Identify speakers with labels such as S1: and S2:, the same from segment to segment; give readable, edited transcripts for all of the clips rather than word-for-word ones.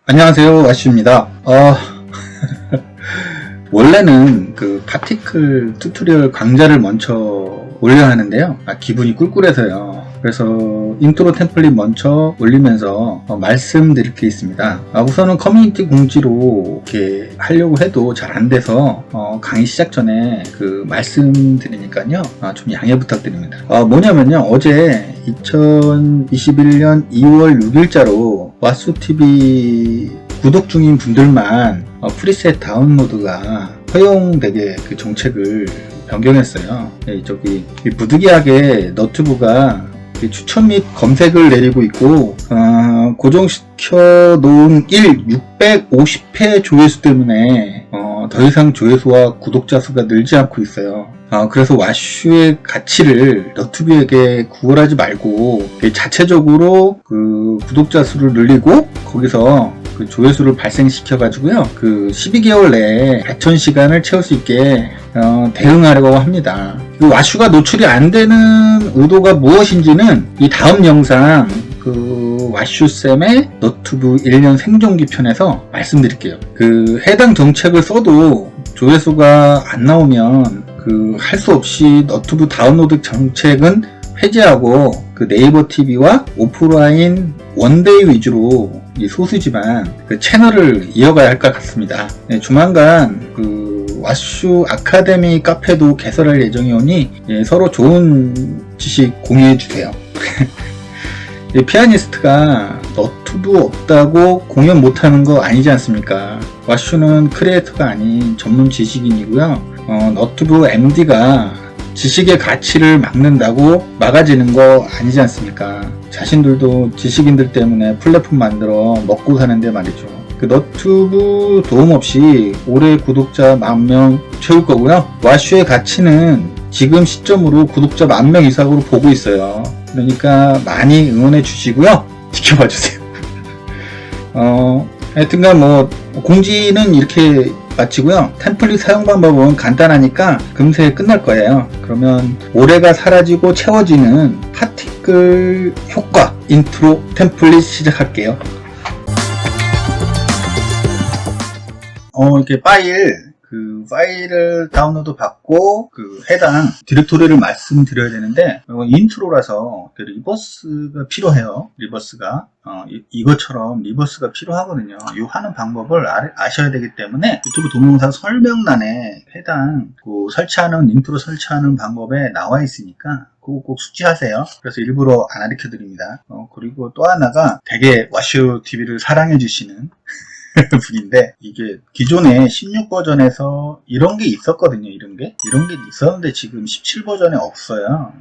S1: 안녕하세요, 와슈입니다. 원래는 그 파티클 튜토리얼 강좌를 먼저 올려야 하는데요. 기분이 꿀꿀해서요. 그래서 인트로 템플릿 먼저 올리면서 말씀드릴 게 있습니다. 우선은 커뮤니티 공지로 이렇게 하려고 해도 잘 안 돼서 강의 시작 전에 그 말씀드리니까요. 좀 양해 부탁드립니다. 뭐냐면요. 어제 2021년 2월 6일자로 와수TV 구독 중인 분들만 프리셋 다운로드가 허용되게 그 정책을 변경했어요. 저기 부득이하게 너튜브가 추천 및 검색을 내리고 있고 고정시켜 놓은 650회 조회수 때문에 더 이상 조회수와 구독자 수가 늘지 않고 있어요. 그래서 와슈의 가치를 너튜브에게 구걸하지 말고 자체적으로 그 구독자 수를 늘리고 거기서 그 조회수를 발생시켜 가지고요, 그 12개월 내에 4,000시간을 채울 수 있게 대응하려고 합니다. 그 와슈가 노출이 안 되는 의도가 무엇인지는 이 다음 영상 그 와슈쌤의 너튜브 1년 생존기 편에서 말씀드릴게요. 그 해당 정책을 써도 조회수가 안 나오면 그 할 수 없이 너튜브 다운로드 정책은 해제하고 그 네이버 TV와 오프라인 원데이 위주로 이 소수지만 그 채널을 이어가야 할 것 같습니다. 조만간 그 와슈 아카데미 카페도 개설할 예정이오니 서로 좋은 지식 공유해 주세요. 피아니스트가 너튜브 없다고 공연 못하는 거 아니지 않습니까? 와슈는 크리에이터가 아닌 전문 지식인이고요. 너튜브 MD가 지식의 가치를 막는다고 막아지는 거 아니지 않습니까? 자신들도 지식인들 때문에 플랫폼 만들어 먹고 사는데 말이죠. 그 너튜브 도움 없이 올해 구독자 10,000명 채울 거고요. 와슈의 가치는 지금 시점으로 구독자 10,000명 이상으로 보고 있어요. 그러니까 많이 응원해 주시고요. 지켜봐 주세요. 하여튼간 뭐 공지는 이렇게 마치고요. 템플릿 사용 방법은 간단하니까 금세 끝날 거예요. 그러면 올해가 사라지고 채워지는 파티클 효과 인트로 템플릿 시작할게요. 이렇게 파일을 다운로드 받고 그 해당 디렉토리를 말씀드려야 되는데, 인트로라서 리버스가 필요해요. 리버스가 이것처럼 리버스가 필요하거든요. 이 하는 방법을 아셔야 되기 때문에 유튜브 동영상 설명란에 해당 그 설치하는 인트로 설치하는 방법에 나와 있으니까 그거 꼭 숙지하세요. 그래서 일부러 안 가르쳐 드립니다. 그리고 또 하나가 되게 와슈 TV를 사랑해 주시는 분인데, 이게 기존에 16 버전에서 이런 게 있었거든요. 이런 게 있었는데 지금 17 버전에 없어요.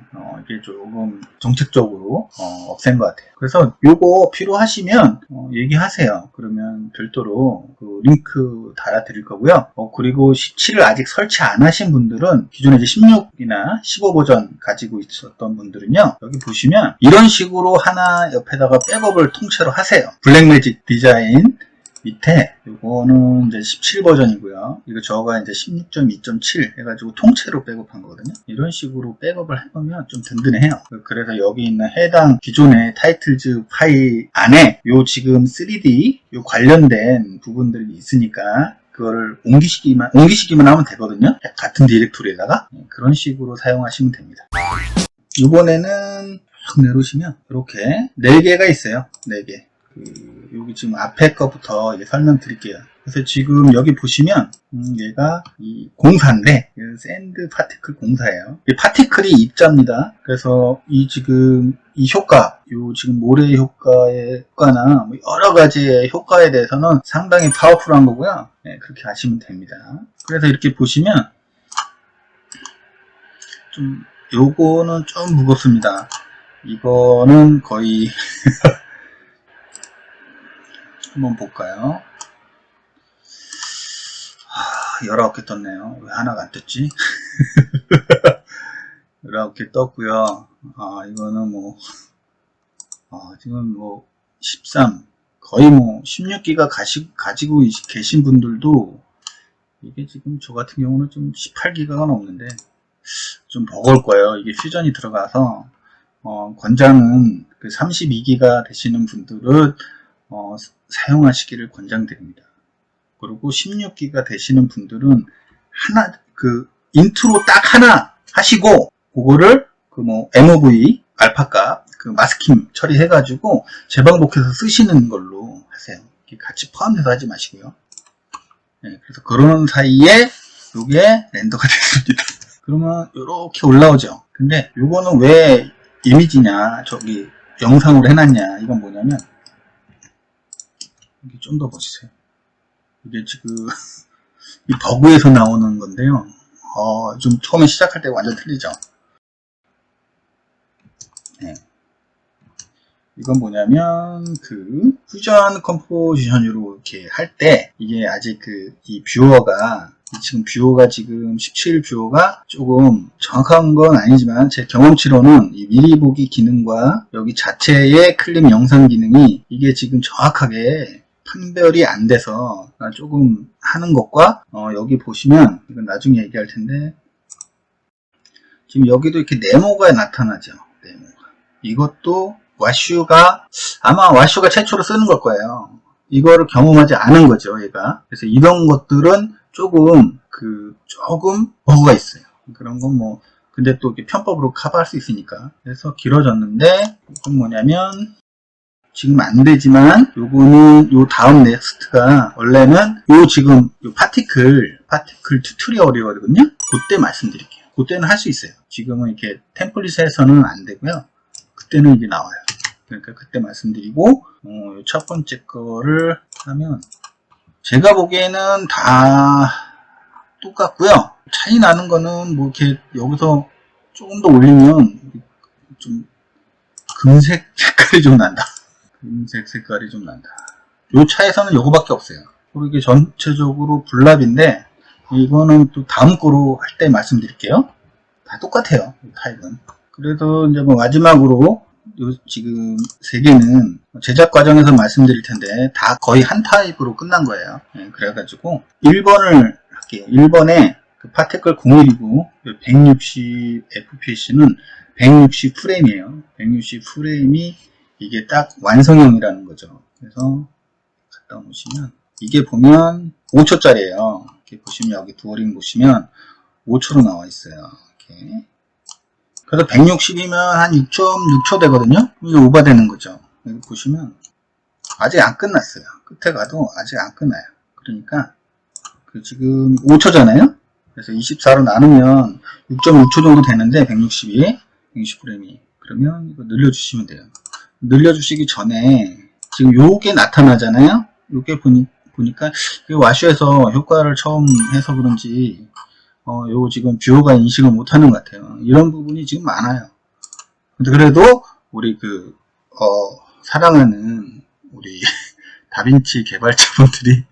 S1: 이게 조금 정책적으로 없앤 것 같아요. 그래서 요거 필요하시면 얘기하세요. 그러면 별도로 그 링크 달아 드릴 거고요. 그리고 17을 아직 설치 안 하신 분들은, 기존에 이제 16이나 15 버전 가지고 있었던 분들은요, 여기 보시면 이런 식으로 하나 옆에다가 백업을 통째로 하세요. 블랙매직 디자인 밑에 이거는 이제 17 버전이고요. 이거 저가 이제 16.2.7 해가지고 통째로 백업한 거거든요. 이런 식으로 백업을 해놓으면 좀 든든해요. 그래서 여기 있는 해당 기존의 타이틀즈 파일 안에 요 지금 3D 요 관련된 부분들이 있으니까 그거를 옮기시기만 하면 되거든요. 같은 디렉토리에다가 그런 식으로 사용하시면 됩니다. 이번에는 쭉 내려오시면 이렇게 4개가 있어요. 4개. 여기 지금 앞에 거부터 이제 설명드릴게요. 그래서 지금 여기 보시면 얘가 이 공사인데, 샌드 파티클 공사예요. 이 파티클이 입자입니다. 그래서 이 지금 이 효과, 요 지금 모래 효과나 여러 가지의 효과에 대해서는 상당히 파워풀한 거고요. 그렇게 아시면 됩니다. 그래서 이렇게 보시면 좀 요거는 좀 무겁습니다. 이거는 거의 한번 볼까요? 19개 떴네요. 왜 하나가 안 떴지? 19개 떴고요. 이거는 뭐 지금 뭐 13, 거의 뭐 16기가 가지고 계신 분들도, 이게 지금 저 같은 경우는 좀 18기가가 넘는데 좀 버거울 거예요. 이게 퓨전이 들어가서 권장은 그 32기가 되시는 분들은 사용하시기를 권장드립니다. 그리고 16기가 되시는 분들은 인트로 딱 하나 하시고 그거를 MOV 알파값 마스킹 처리해가지고 재방복해서 쓰시는 걸로 하세요. 같이 포함해서 하지 마시고요. 네, 그래서 그러는 사이에 이게 렌더가 됐습니다. 그러면 이렇게 올라오죠. 근데 이거는 왜 이미지냐, 저기 영상으로 해놨냐, 이건 뭐냐면 이게 좀 더 보시세요. 이게 지금 이 버그에서 나오는 건데요. 좀 처음에 시작할 때 완전 틀리죠. 네. 이건 뭐냐면 퓨전 컴포지션으로 이렇게 할 때 이게 아직 이 뷰어가 지금 17 뷰어가 조금 정확한 건 아니지만 제 경험치로는 이 미리 보기 기능과 여기 자체의 클립 영상 기능이 이게 지금 정확하게 판별이 안 돼서 조금 하는 것과 여기 보시면 이건 나중에 얘기할 텐데 지금 여기도 이렇게 네모가 나타나죠. 네모가. 이것도 아마 와슈가 최초로 쓰는 걸 거예요. 이거를 경험하지 않은 거죠, 얘가. 그래서 이런 것들은 조금 버그가 있어요. 그런 건 근데 또 이렇게 편법으로 커버할 수 있으니까. 그래서 길어졌는데, 이건 뭐냐면, 지금 안 되지만, 요거는, 요 다음 넥스트가, 원래는, 지금, 파티클 튜토리얼이거든요? 그때 말씀드릴게요. 그때는 할 수 있어요. 지금은 이렇게 템플릿에서는 안 되고요. 그때는 이게 나와요. 그러니까 그때 말씀드리고, 첫 번째 거를 하면, 제가 보기에는 다 똑같고요. 차이 나는 거는 이렇게 여기서 조금 더 올리면 좀 금색 색깔이 좀 난다. 금색 색깔이 좀 난다. 요 차에서는 요거밖에 없어요. 그리고 이게 전체적으로 블랍인데 이거는 또 다음 거로 할 때 말씀드릴게요. 다 똑같아요. 타입은. 그래도 이제 마지막으로 지금 세 개는 제작 과정에서 말씀드릴 텐데 다 거의 한 타입으로 끝난 거예요. 네, 그래가지고 1번을 할게요. 1번에 파티클 01이고 160 FPS는 160 프레임이에요. 160 프레임이 이게 딱 완성형이라는 거죠. 그래서 갖다 놓으시면 이게 보면 5초짜리예요. 이렇게 보시면 여기 두어링 보시면 5초로 나와 있어요. 이렇게. 그래서 160이면 한 6.6초 되거든요. 이게 오버되는 거죠. 여기 보시면 아직 안 끝났어요. 끝에 가도 아직 안 끝나요. 그러니까 지금 5초잖아요. 그래서 24로 나누면 6.6초 정도 되는데 160이 160프레임이 그러면 이거 늘려주시면 돼요. 늘려주시기 전에 지금 요게 나타나잖아요. 요게 보니까 와슈에서 효과를 처음 해서 그런지 요거 지금 뷰어가 인식을 못하는 것 같아요. 이런 부분이 지금 많아요. 근데 그래도 우리 사랑하는 우리 다빈치 개발자분들이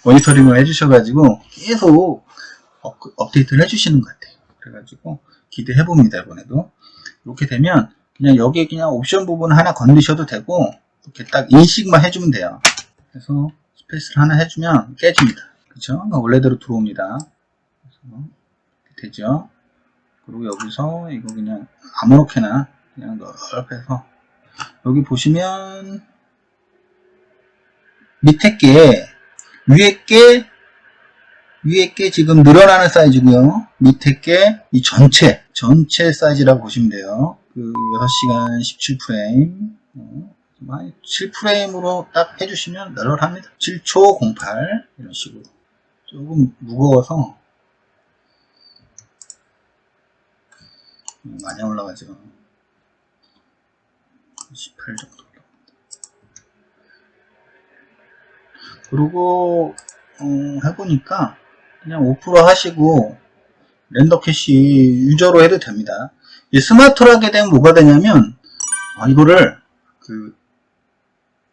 S1: 모니터링을 해주셔가지고 계속 업데이트를 해주시는 것 같아요. 그래가지고 기대해봅니다. 이번에도 이렇게 되면 그냥 여기에 그냥 옵션 부분 하나 건드셔도 되고 이렇게 딱 인식만 해주면 돼요. 그래서 스페이스를 하나 해주면 깨집니다. 그쵸? 원래대로 들어옵니다. 그래서 되죠? 그리고 여기서 이거 그냥 아무렇게나 그냥 넓게 해서 여기 보시면 밑에 게 위에 게 지금 늘어나는 사이즈고요. 밑에 게 이 전체 사이즈라고 보시면 돼요. 6시간 17프레임 7프레임으로 딱 해주시면 널널합니다. 7초 08 이런 식으로 조금 무거워서 많이 올라가죠. 18 정도 올라갑니다. 그리고 해보니까 그냥 5% 하시고 렌더 캐시 유저로 해도 됩니다. 이 스마트로 하게 되면 뭐가 되냐면 이거를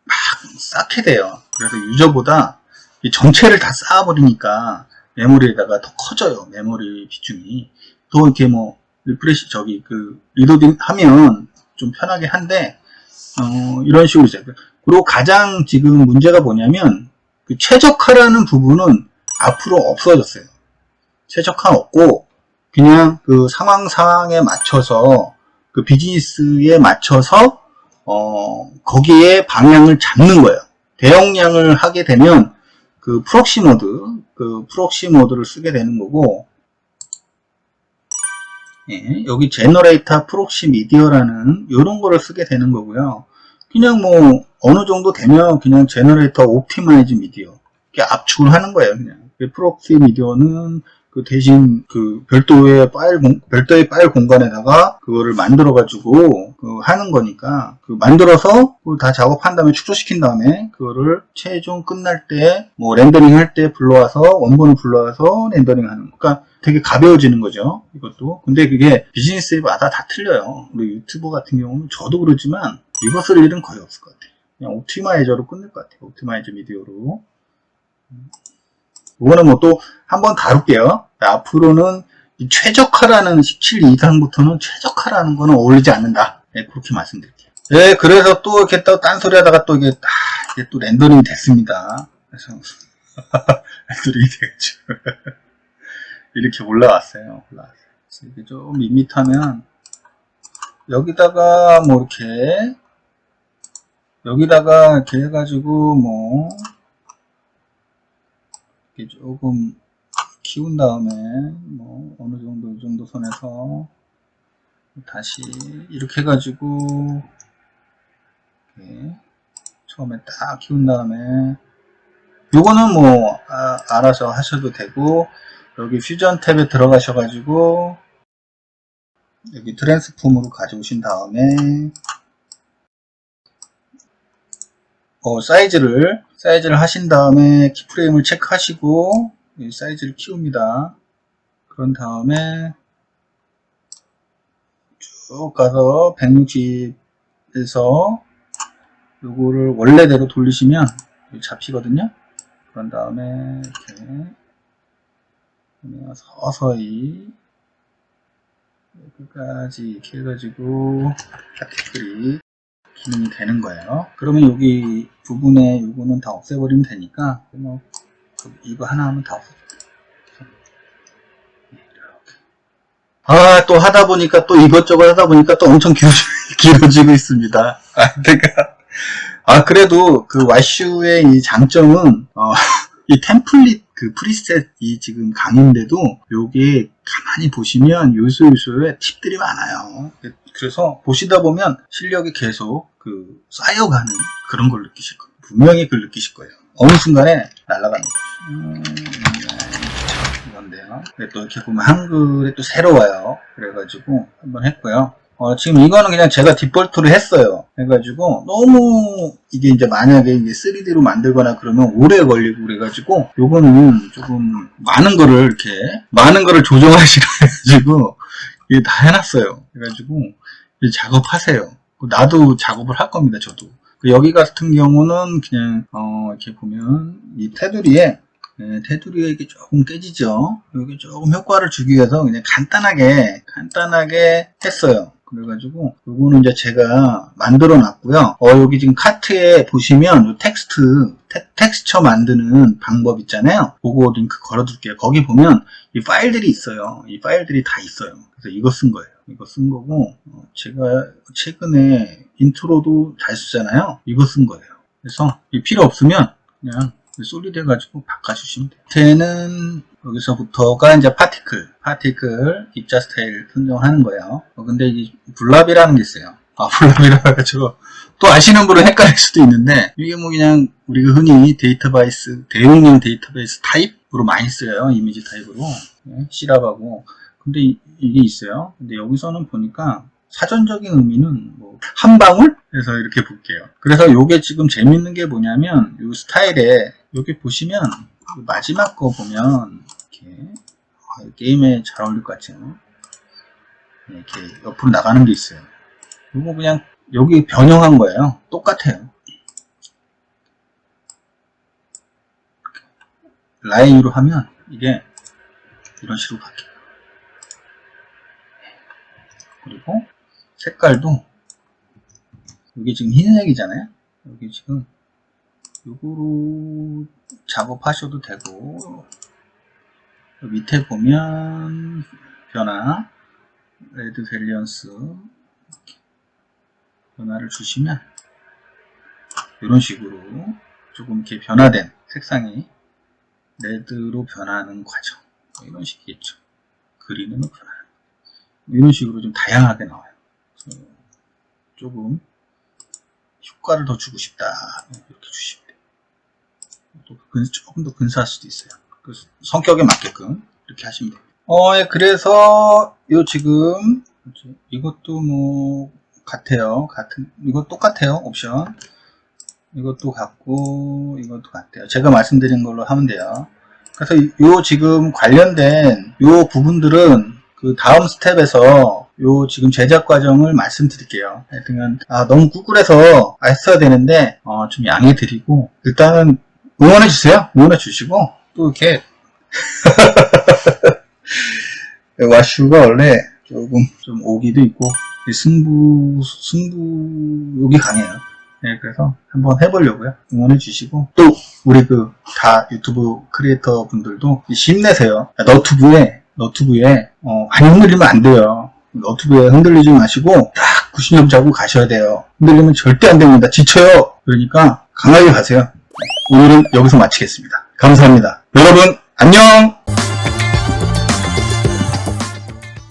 S1: 막 쌓게 돼요. 그래서 유저보다 이 전체를 다 쌓아버리니까 메모리에다가 더 커져요. 메모리 비중이 또 이렇게 리프레시 리로딩 하면 좀 편하게 한데 이런 식으로 있어요. 그리고 가장 지금 문제가 뭐냐면 최적화라는 부분은 앞으로 없어졌어요. 최적화 없고 그냥 상황에 맞춰서 비즈니스에 맞춰서 거기에 방향을 잡는 거예요. 대용량을 하게 되면 그 프록시 모드를 쓰게 되는 거고, 예, 여기 제너레이터 프록시 미디어라는 이런 거를 쓰게 되는 거고요. 그냥 뭐 어느 정도 되면 그냥 제너레이터 옵티마이즈 미디어 이렇게 압축을 하는 거예요. 그냥 프록시 미디어는 그 대신 그 별도의 파일 공간에다가 그거를 만들어 가지고 하는 거니까, 그 만들어서 다 작업한 다음에 축소시킨 다음에 그거를 최종 끝날 때 뭐 렌더링 할 때 불러와서 원본을 불러와서 렌더링 하는 거. 그러니까 되게 가벼워지는 거죠, 이것도. 근데 그게 비즈니스마다 다 틀려요. 우리 유튜버 같은 경우는 저도 그렇지만 이거 쓸 일은 거의 없을 것 같아요. 그냥 옵티마이저로 끝낼 것 같아요. 옵티마이저 미디어로. 이거는 뭐 또 한번 다룰게요. 앞으로는 최적화라는 17 이상부터는 최적화라는 거는 어울리지 않는다. 네, 그렇게 말씀드릴게요. 네, 그래서 또 이렇게 또 딴소리 하다가 또 이게 또 렌더링이 됐습니다. 그래서 렌더링이 되겠죠. 이렇게 올라왔어요. 그래서 이게 좀 밋밋하면 여기다가 뭐 이렇게 해가지고 뭐 이렇게 조금 키운 다음에 뭐 어느 정도 이 정도 선에서 다시 이렇게 해가지고 이렇게 처음에 딱 키운 다음에 요거는 뭐 알아서 하셔도 되고, 여기 퓨전 탭에 들어가셔가지고 여기 트랜스폼으로 가져오신 다음에 사이즈를 하신 다음에 키프레임을 체크하시고 사이즈를 키웁니다. 그런 다음에 쭉 가서 160에서 요거를 원래대로 돌리시면 잡히거든요. 그런 다음에 이렇게 서서히 여기까지 이렇게 해가지고 파티클이 기능이 되는 거예요. 그러면 여기 부분에 요거는 다 없애버리면 되니까 뭐 이거 하나 하면 다 없어져요. 또 하다 보니까 또 이것저것 하다 보니까 또 엄청 길어지고 있습니다. 그래도 그 와슈의 이 장점은 이 템플릿 그 프리셋이 지금 강인데도 요게 가만히 보시면 요소요소에 팁들이 많아요. 그래서 보시다 보면 실력이 계속 그 쌓여가는 그런 걸 느끼실 거예요. 분명히 그걸 느끼실 거예요. 어느 순간에 날아갑니다. 이건데요. 또 이렇게 보면 한글에 또 새로워요. 그래가지고 한번 했고요. 지금 이거는 그냥 제가 디폴트로 했어요. 해가지고 너무 이게 이제 만약에 이게 3D로 만들거나 그러면 오래 걸리고 그래가지고 요거는 조금 많은 거를 조정하시라 해가지고 이게 다 해놨어요. 그래가지고 작업하세요. 나도 작업을 할 겁니다. 저도. 여기 같은 경우는 그냥 이렇게 보면 이 테두리에 이게 조금 깨지죠. 여기 조금 효과를 주기 위해서 그냥 간단하게 했어요. 그래가지고 요거는 이제 제가 만들어 놨고요. 여기 지금 카트에 보시면 텍스처 만드는 방법 있잖아요. 그거 링크 걸어둘게요. 거기 보면 이 파일들이 있어요. 이 파일들이 다 있어요. 그래서 이거 쓴 거예요. 이거 쓴 거고, 제가 최근에 인트로도 잘 쓰잖아요. 이거 쓴 거예요. 그래서 이 필요 없으면 그냥 솔리드 해가지고 바꿔주시면 돼요. 밑에는 여기서부터가 이제 파티클 입자 스타일 선정하는 거예요. 근데 이 블랍이라는 게 있어요. 블랍이라 해가지고 또 아시는 분은 헷갈릴 수도 있는데, 이게 뭐 그냥 우리가 흔히 대용량 데이터베이스 타입으로 많이 써요. 이미지 타입으로. C랍하고. 근데 이게 있어요. 근데 여기서는 보니까 사전적인 의미는 뭐 한 방울? 해서 이렇게 볼게요. 그래서 요게 지금 재밌는 게 뭐냐면 요 스타일에 여기 보시면 마지막 거 보면 이렇게 게임에 잘 어울릴 것 같죠? 이렇게 옆으로 나가는 게 있어요. 요거 그냥 여기 변형한 거예요. 똑같아요. 라인으로 하면 이게 이런 식으로 바뀌어요. 그리고 색깔도 여기 지금 흰색이잖아요. 여기 지금 요거로 작업하셔도 되고, 밑에 보면 변화 레드 밸리언스 변화를 주시면 이런 식으로 조금 이렇게 변화된 색상이 레드로 변하는 과정, 이런 식이겠죠. 그린으로 변하는 이런 식으로 좀 다양하게 나와요. 조금 효과를 더 주고 싶다, 이렇게 주시면 돼요. 조금 더 근사할 수도 있어요. 그 성격에 맞게끔 이렇게 하시면 돼요. 예, 그래서 지금 이것도 뭐 같아요. 이거 똑같아요. 옵션 이것도 같고 이것도 같아요. 제가 말씀드린 걸로 하면 돼요. 그래서 지금 관련된 부분들은 그 다음 스텝에서 지금 제작 과정을 말씀드릴게요. 하여튼 너무 꿀꿀해서 했어야 되는데 좀 양해 드리고, 일단은 응원해 주세요. 응원해 주시고, 또 이렇게 와슈가 원래 조금 좀 오기도 있고 승부욕이 강해요. 네, 그래서 한번 해보려고요. 응원해 주시고, 또 우리 다 유튜브 크리에이터 분들도 힘내세요. 너튜브에 많이 흔들리면 안 돼요. 너튜브에 흔들리지 마시고 딱 구신형 잡고 가셔야 돼요. 흔들리면 절대 안 됩니다. 지쳐요. 그러니까 강하게 가세요. 오늘은 여기서 마치겠습니다. 감사합니다. 여러분 안녕.